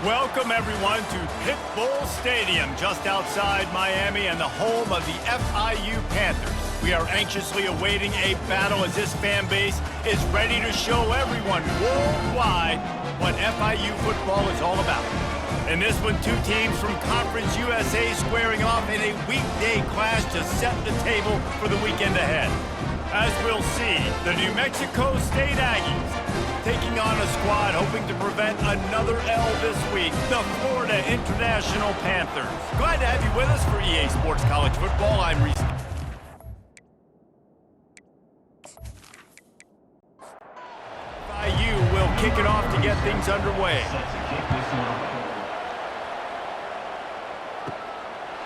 Welcome, everyone, to Pit Bull Stadium, just outside Miami and the home of the FIU Panthers. We are anxiously awaiting a battle as this fan base is ready to show everyone worldwide what FIU football is all about. In this one, two teams from Conference USA squaring off in a weekday clash to set the table for the weekend ahead. As we'll see, the New Mexico State Aggies taking on a squad hoping to prevent another L this week, the Florida International Panthers. Glad to have you with us for EA Sports College Football. I'm Reese. FIU will kick it off to get things underway.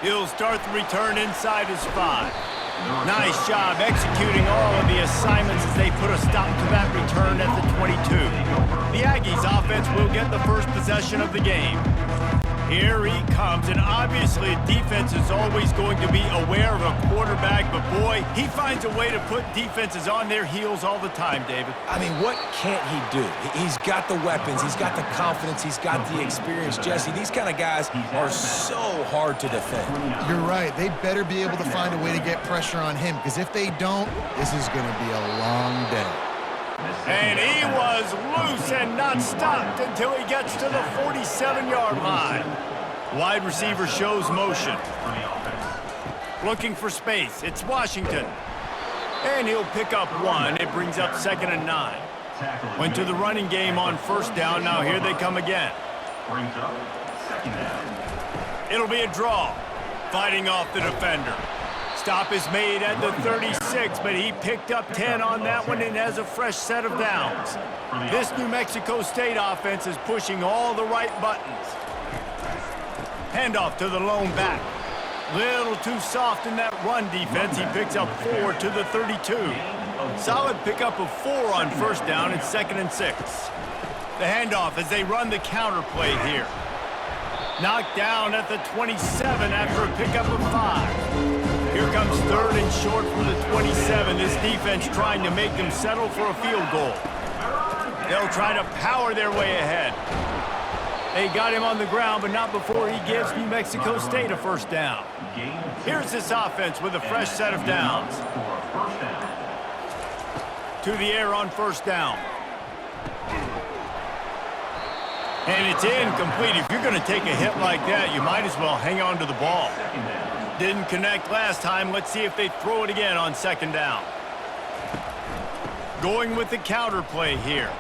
He'll start the return inside his 5. Nice job executing all of the assignments as they put a stop to that return at the 22. The Aggies offense will get the first possession of the game. Here he comes, and obviously defense is always going to be aware of a quarterback, but boy, he finds a way to put defenses on their heels all the time, David. I mean, what can't he do? He's got the weapons, he's got the confidence, he's got the experience. Jesse, these kind of guys are so hard to defend. You're right. They better be able to find a way to get pressure on him, because if they don't, this is going to be a long day. And he was loose and not stopped until he gets to the 47-yard line. Wide receiver shows motion. Looking for space. It's Washington. And he'll pick up 1. It brings up 2nd and 9. Went to the running game on 1st down. Now here they come again. It'll be a draw. Fighting off the defender. Stop is made at the 36, but he picked up 10 on that one and has a fresh set of downs. This New Mexico State offense is pushing all the right buttons. Handoff to the lone back. Little too soft in that run defense. He picks up 4 to the 32. Solid pickup of 4 on 1st down and 2nd and 6. The handoff as they run the counter play here. Knocked down at the 27 after a pickup of 5. Here comes 3rd and short from the 27. This defense trying to make them settle for a field goal. They'll try to power their way ahead. They got him on the ground, but not before he gives New Mexico State a 1st down. Here's this offense with a fresh set of downs. To the air on 1st down. And it's incomplete. If you're going to take a hit like that, you might as well hang on to the ball. Didn't connect last time. Let's see if they throw it again on 2nd down. Going with the counter play here.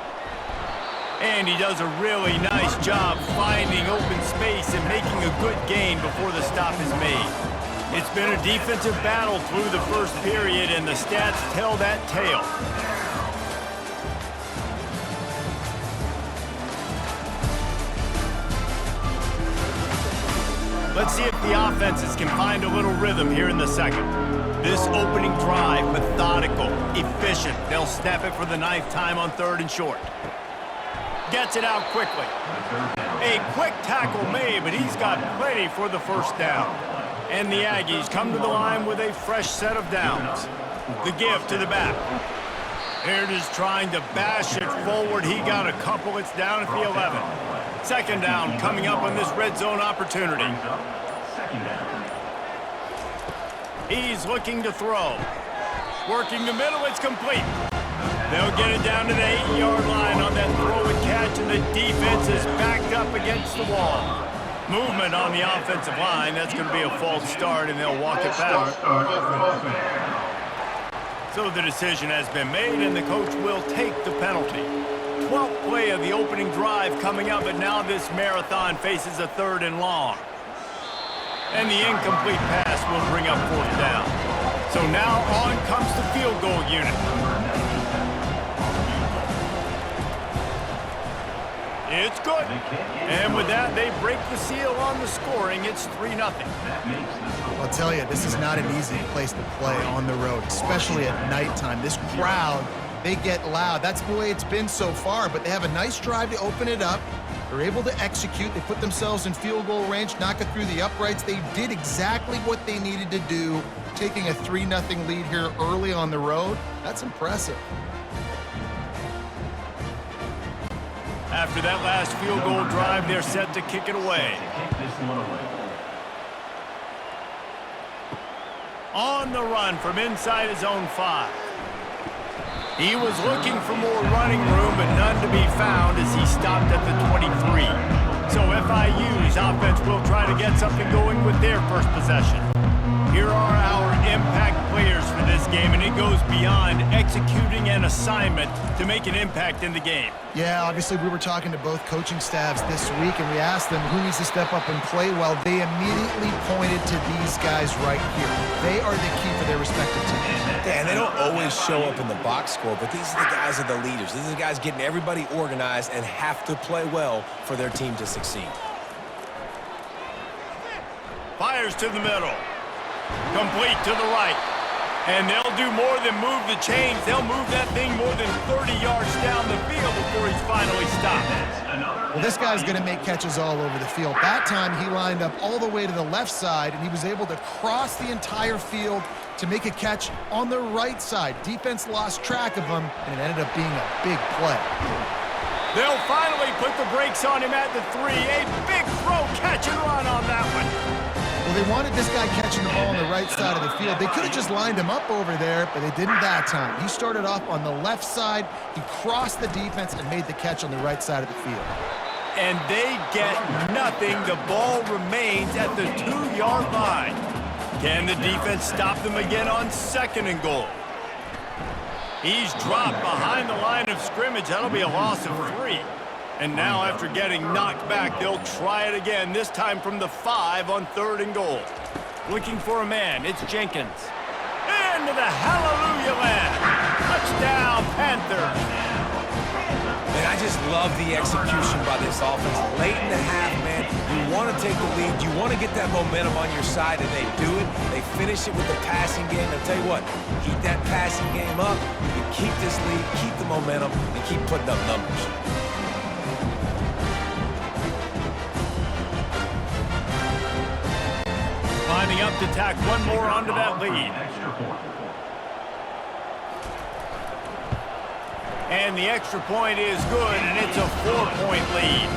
And he does a really nice job finding open space and making a good gain before the stop is made. It's been a defensive battle through the 1st period, and the stats tell that tale. Let's see if the offenses can find a little rhythm here in the 2nd. This opening drive, methodical, efficient. They'll snap it for the 9th time on 3rd and short. Gets it out quickly. A quick tackle made, but he's got plenty for the 1st down. And the Aggies come to the line with a fresh set of downs. The give to the back. Here it is trying to bash it forward. He got a couple. It's down at the 11. 2nd down coming up on this red zone opportunity. He's looking to throw. Working the middle, it's complete. They'll get it down to the 8-yard line on that throw and catch, and the defense is backed up against the wall. Movement on the offensive line. That's going to be a false start, and they'll walk it back. So the decision has been made, and the coach will take the penalty. 12th play of the opening drive coming up, but now this marathon faces a 3rd and long. And the incomplete pass will bring up 4th down. So now on comes the field goal unit. It's good. And with that, they break the seal on the scoring. It's 3-0. I'll tell you, this is not an easy place to play on the road, especially at nighttime. This crowd, they get loud. That's the way it's been so far, but they have a nice drive to open it up. They're able to execute. They put themselves in field goal range, knock it through the uprights. They did exactly what they needed to do, taking a 3-0 lead here early on the road. That's impressive. After that last field goal drive, they're set to kick it away. On the run from inside his own 5. He was looking for more running room, but none to be found as he stopped at the 23. So FIU's offense will try to get something going with their first possession. Here are our impact players for this game, and it goes beyond executing an assignment to make an impact in the game. Yeah, obviously we were talking to both coaching staffs this week, and we asked them who needs to step up and play well. They immediately pointed to these guys right here. They are the key for their respective teams. Yeah, and they don't always show up in the box score, but these are the guys that are the leaders. These are the guys getting everybody organized and have to play well for their team to succeed. Fires to the middle. Complete to the right. And they'll do more than move the chains. They'll move that thing more than 30 yards down the field before he's finally stopped. Well, this guy's going to make catches all over the field. That time, he lined up all the way to the left side, and he was able to cross the entire field to make a catch on the right side. Defense lost track of him, and it ended up being a big play. They'll finally put the brakes on him at the 3. A big throw, catch and run on that one. Well, they wanted this guy catching the ball on the right side of the field. They could have just lined him up over there, but they didn't that time. He started off on the left side. He crossed the defense and made the catch on the right side of the field. And they get nothing. The ball remains at the 2-yard line. Can the defense stop them again on 2nd and goal? He's dropped behind the line of scrimmage. That'll be a loss of 3. And now, after getting knocked back, they'll try it again, this time from the 5 on 3rd and goal. Looking for a man. It's Jenkins. Into the hallelujah land. Touchdown, Panthers. And I just love the execution by this offense. Late in the half, man, you want to take the lead. You want to get that momentum on your side, and they do it. They finish it with the passing game. I'll tell you what, keep that passing game up. You can keep this lead, keep the momentum, and keep putting up numbers. Lining up to tack one more onto that lead. And the extra point is good, and it's a 4-point lead.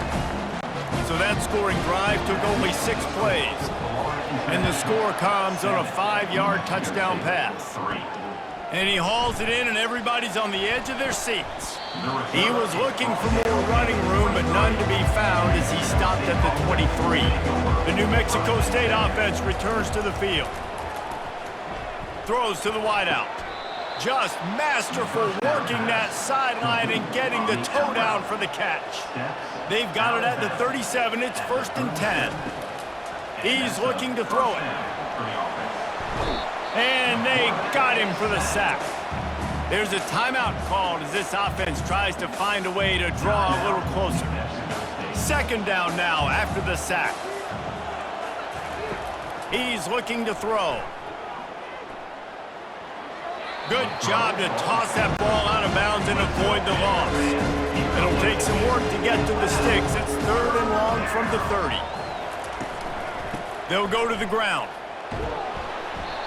So that scoring drive took only 6 plays. And the score comes on a 5-yard touchdown pass. And he hauls it in, and everybody's on the edge of their seats. He was looking for more running room, but none to be found as he stopped at the 23. The New Mexico State offense returns to the field. Throws to the wideout. Just masterful working that sideline and getting the toe down for the catch. They've got it at the 37. It's 1st and 10. He's looking to throw it. And they got him for the sack. There's a timeout called as this offense tries to find a way to draw a little closer. 2nd down now after the sack. He's looking to throw. Good job to toss that ball out of bounds and avoid the loss. It'll take some work to get to the sticks. It's 3rd and long from the 30. They'll go to the ground.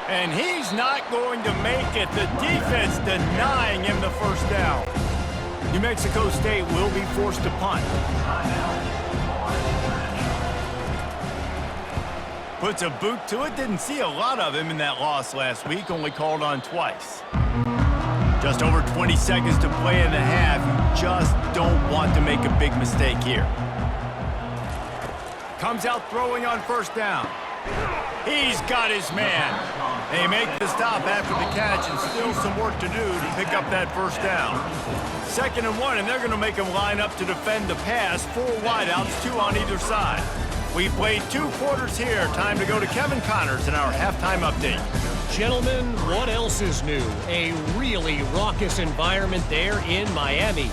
And he's not going to make it. The defense denying him the 1st down. New Mexico State will be forced to punt. Puts a boot to it. Didn't see a lot of him in that loss last week. Only called on twice. Just over 20 seconds to play in the half. You just don't want to make a big mistake here. Comes out throwing on 1st down. He's got his man. They make the stop after the catch, and still some work to do to pick up that 1st down. 2nd and 1, and they're going to make him line up to defend the pass. 4 wideouts, 2 on either side. We played 2 quarters here. Time to go to Kevin Connors in our halftime update. Gentlemen, what else is new? A really raucous environment there in Miami.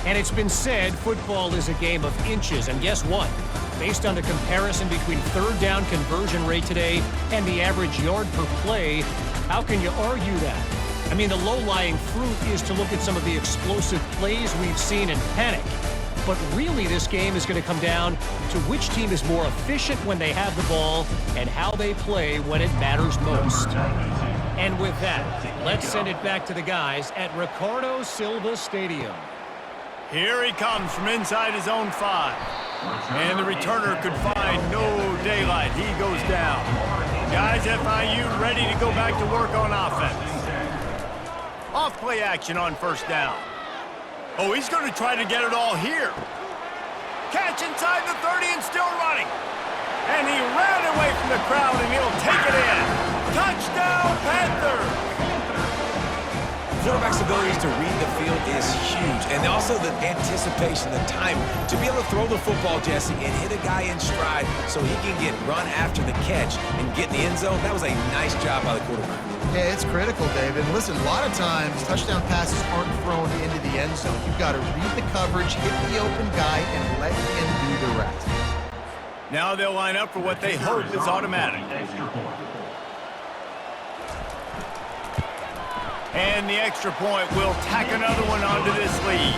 And it's been said football is a game of inches, and guess what? Based on the comparison between 3rd down conversion rate today and the average yard per play, how can you argue that? I mean, the low-lying fruit is to look at some of the explosive plays we've seen in panic. But really, this game is going to come down to which team is more efficient when they have the ball and how they play when it matters most. And with that, let's send it back to the guys at Ricardo Silva Stadium. Here he comes from inside his own 5. And the returner could find no daylight. He goes down. Guys, FIU ready to go back to work on offense. Off play action on first down. Oh, he's going to try to get it all here. Catch inside the 30 and still running. And he ran away from the crowd, and he'll take it in. Touchdown, Panthers! Quarterback's abilities to read the field is huge, and also the anticipation, the time to be able to throw the football, Jesse, and hit a guy in stride so he can get run after the catch and get in the end zone. That was a nice job by the quarterback. Yeah, it's critical, David. Listen, a lot of times touchdown passes aren't thrown into the end zone. You've got to read the coverage, hit the open guy, and let him do the rest. Now they'll line up for what they hope is automatic. And the extra point will tack another one onto this lead.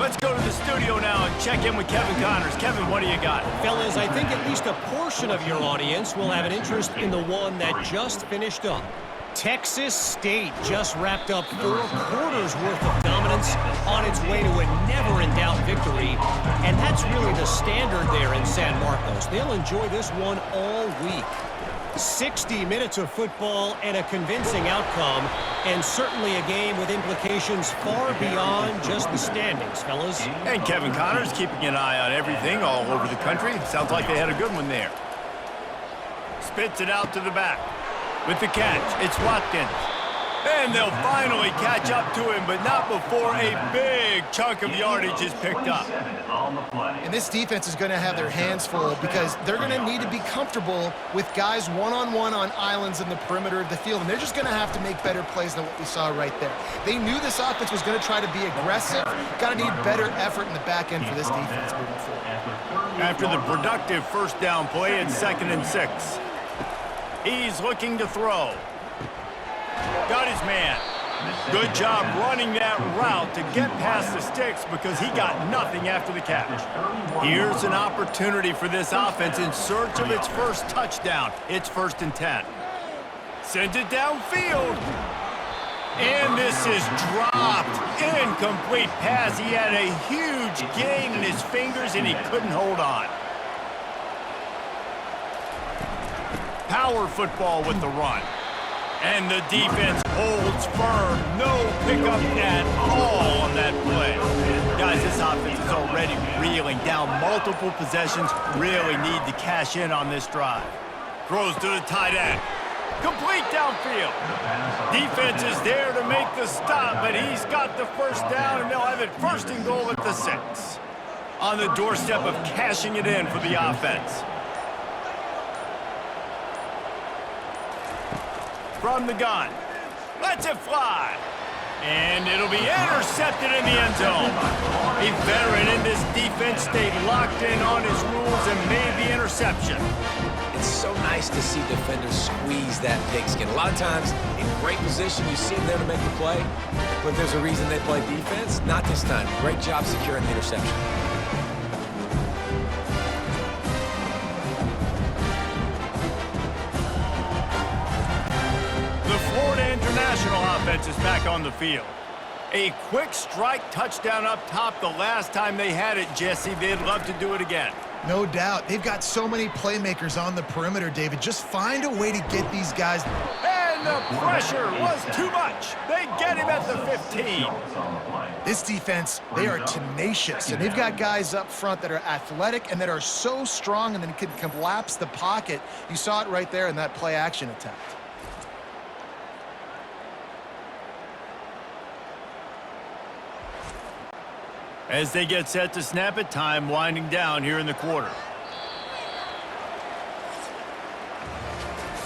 Let's go to the studio now and check in with Kevin Connors. Kevin, what do you got? Fellas, I think at least a portion of your audience will have an interest in the one that just finished up. Texas State just wrapped up 4 quarters worth of dominance on its way to a never-in-doubt victory. And that's really the standard there in San Marcos. They'll enjoy this one all week. 60 minutes of football and a convincing outcome, and certainly a game with implications far beyond just the standings, fellas. And Kevin Connors keeping an eye on everything all over the country. Sounds like they had a good one there. Spits it out to the back. With the catch, it's Watkins. And they'll finally catch up to him, but not before a big chunk of yardage is picked up. And this defense is going to have their hands full because they're going to need to be comfortable with guys one-on-one on islands in the perimeter of the field. And they're just going to have to make better plays than what we saw right there. They knew this offense was going to try to be aggressive. Got to need better effort in the back end for this defense moving forward. After the productive first down play, it's 2nd and 6. He's looking to throw. Got his man. Good job running that route to get past the sticks because he got nothing after the catch. Here's an opportunity for this offense in search of its first touchdown. It's 1st and 10. Sends it downfield. And this is dropped. Incomplete pass. He had a huge gain in his fingers and he couldn't hold on. Power football with the run. And the defense holds firm. No pickup at all on that play. Guys, this offense is already reeling down multiple possessions. Really need to cash in on this drive. Throws to the tight end. Complete downfield. Defense is there to make the stop, but he's got the first down, and they'll have it 1st and goal at the 6. On the doorstep of cashing it in for the offense. From the gun. Lets it fly. And it'll be intercepted in the end zone. A veteran in this defense stayed locked in on his rules and made the interception. It's so nice to see defenders squeeze that pigskin. A lot of times, in great position, you see them there to make the play, but there's a reason they play defense. Not this time. Great job securing the interception. International offense is back on the field. A quick strike touchdown up top the last time they had it, Jesse. They'd love to do it again. No doubt. They've got so many playmakers on the perimeter, David. Just find a way to get these guys. And the pressure was too much. They get him at the 15. This defense, they are tenacious, and they've got guys up front that are athletic and that are so strong and then can collapse the pocket. You saw it right there in that play action attempt. As they get set to snap it, time winding down here in the quarter.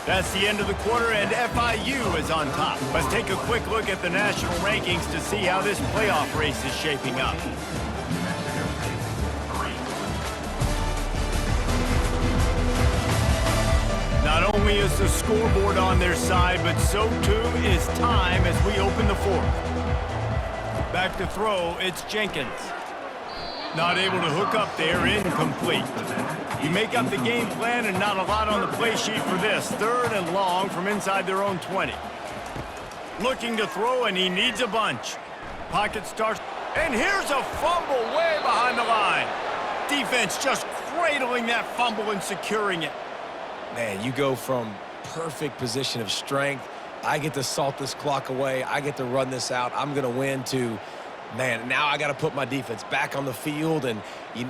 That's the end of the quarter, and FIU is on top. Let's take a quick look at the national rankings to see how this playoff race is shaping up. Not only is the scoreboard on their side, but so too is time as we open the 4th. Back to throw, it's Jenkins. Not able to hook up there, incomplete. You make up the game plan and not a lot on the play sheet for this. 3rd and long from inside their own 20. Looking to throw, and he needs a bunch. Pocket starts. And here's a fumble way behind the line. Defense just cradling that fumble and securing it. Man, you go from perfect position of strength. I get to salt this clock away. I get to run this out. I'm going to win to, man, now I got to put my defense back on the field, and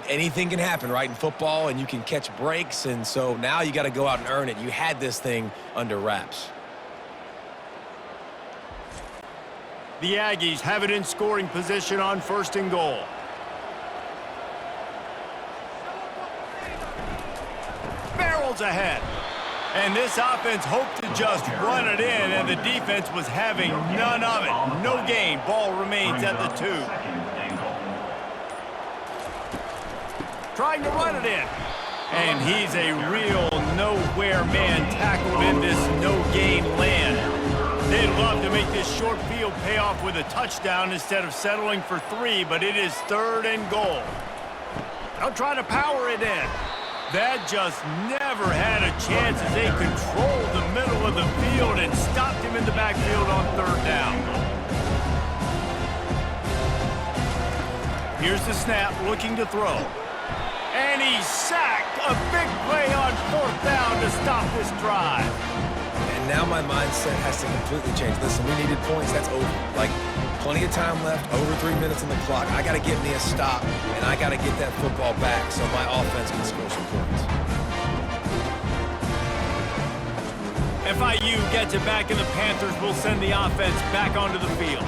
anything can happen, right, in football, and you can catch breaks, and so now you got to go out and earn it. You had this thing under wraps. The Aggies have it in scoring position on 1st and goal. Barrels ahead. And this offense hoped to just run it in, and the defense was having none of it. No gain. Ball remains at the 2. Trying to run it in. And he's a real nowhere man tackled in this no-gain land. They'd love to make this short field pay off with a touchdown instead of settling for 3, but it is 3rd and goal. They'll try to power it in. That just never had a chance as they controlled the middle of the field and stopped him in the backfield on 3rd down. Here's the snap, looking to throw. And he's sacked. A big play on 4th down to stop this drive. And now my mindset has to completely change. Listen, we needed points. That's over. Like, plenty of time left, over 3 minutes on the clock. I got to get me a stop, and I got to get that football back so my offense can score some points. FIU gets it back, and the Panthers will send the offense back onto the field.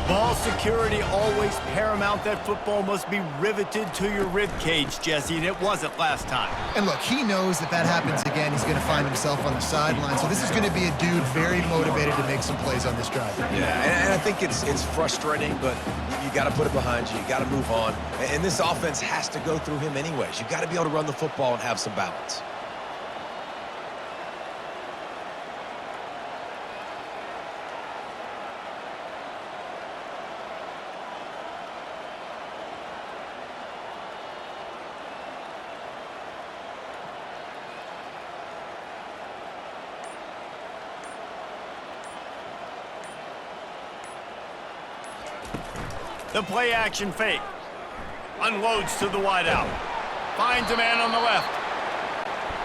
Ball security always paramount. That football must be riveted to your rib cage, Jesse, and it wasn't last time. And look, he knows that happens again, he's going to find himself on the sideline. So this is going to be a dude very motivated to make some plays on this drive. Yeah, and I think it's frustrating, but you got to put it behind you. You got to move on. And this offense has to go through him anyways. You got to be able to run the football and have some balance. The play action fake. Unloads to the wideout. Finds a man on the left.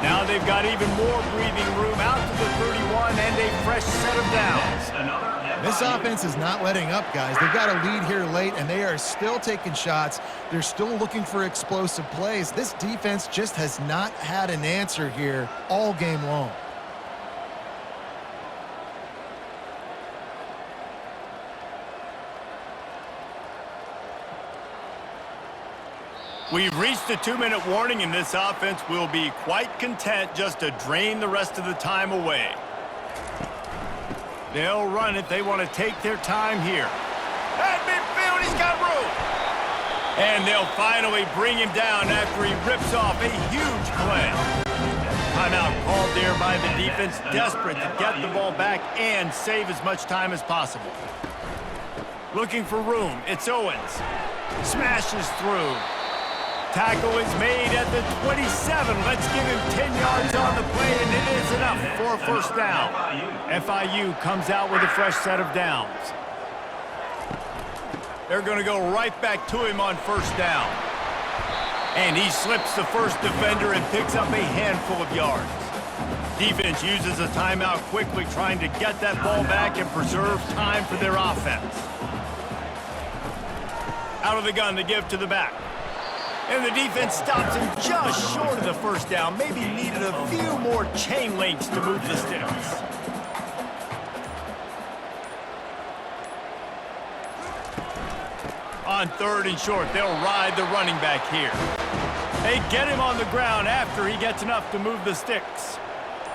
Now they've got even more breathing room out to the 31 and a fresh set of downs. This offense is not letting up, guys. They've got a lead here late, and they are still taking shots. They're still looking for explosive plays. This defense just has not had an answer here all game long. We've reached the 2-minute warning, and this offense will be quite content just to drain the rest of the time away. They'll run it. They want to take their time here. At midfield, he's got room. And they'll finally bring him down after he rips off a huge play. Timeout called there by the defense, desperate to get the ball back and save as much time as possible. Looking for room. It's Owens. Smashes through. Tackle is made at the 27. Let's give him 10 yards on the play, and it is enough for a first down. FIU comes out with a fresh set of downs. They're going to go right back to him on first down. And he slips the first defender and picks up a handful of yards. Defense uses a timeout quickly, trying to get that ball back and preserve time for their offense. Out of the gun to give to the back. And the defense stops him just short of the first down. Maybe needed a few more chain links to move the sticks. On 3rd and short, they'll ride the running back here. They get him on the ground after he gets enough to move the sticks.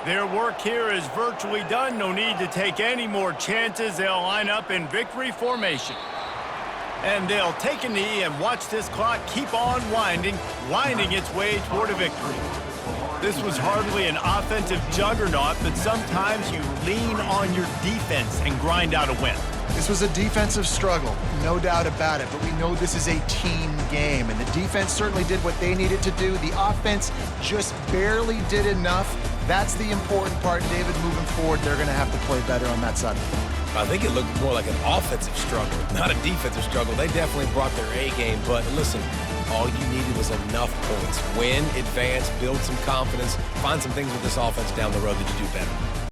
Their work here is virtually done. No need to take any more chances. They'll line up in victory formation. And they'll take a knee and watch this clock keep on winding its way toward a victory. This was hardly an offensive juggernaut, but sometimes you lean on your defense and grind out a win. This was a defensive struggle, no doubt about it, but we know this is a team game, and the defense certainly did what they needed to do. The offense just barely did enough. That's the important part, David, moving forward. They're going to have to play better on that side. I think it looked more like an offensive struggle, not a defensive struggle. They definitely brought their A game, but listen, all you needed was enough points. Win, advance, build some confidence, find some things with this offense down the road that you do better.